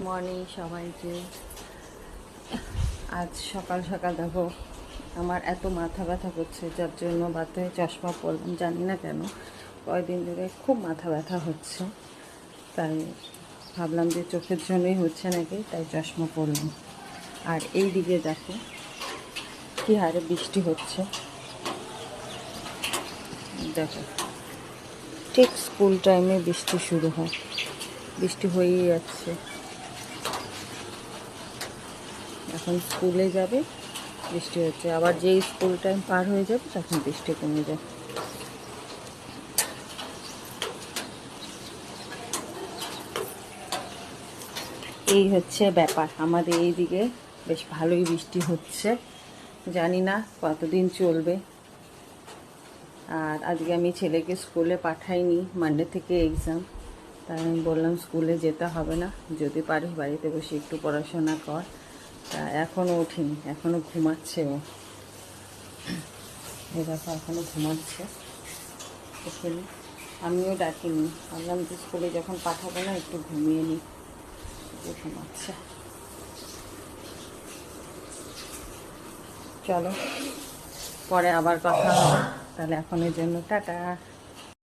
Morning সবাইকে। আজ সকাল সকাল দেখো আমার এত মাথা ব্যথা করছে, যার জন্য বাধ্য হয়ে চশমা পরলাম। জানি না কেন কয়েকদিন ধরে খুব মাথা ব্যথা হচ্ছে, তাই ভাবলাম যে চোখের জন্যই হচ্ছে নাকি, তাই চশমা পরলাম। আর এই দিকে দেখো কী হারে বৃষ্টি হচ্ছে, দেখো ঠিক স্কুল টাইমে বৃষ্টি শুরু হয়, বৃষ্টি হয়েই যাচ্ছে। এখন স্কুলে যাবে, বৃষ্টি হচ্ছে, আবার যেই স্কুল টাইম পার হয়ে যাবে তখন বৃষ্টি কমে যায়। এই হচ্ছে ব্যাপার, আমাদের এই দিকে বেশ ভালোই বৃষ্টি হচ্ছে, জানি না কতদিন চলবে। আর আজকে আমি ছেলেকে স্কুলে পাঠাইনি, মানডে থেকে এক্সাম, তাই আমি বললাম স্কুলে যেতে হবে না, যদি পারিস বাড়িতে বসে একটু পড়াশোনা কর। তা এখনও ওঠেনি, এখনও ঘুমাচ্ছে ও, এই দেখো এখনও ঘুমাচ্ছে। ওঠেনি, আমিও ডাকিনি, ভাবলাম যে স্কুলে যখন পাঠাবো না একটু ঘুমিয়ে নিই, ঘুমাচ্ছে। চলো পরে আবার কথা হবে, তাহলে এখনের জন্য টাটা।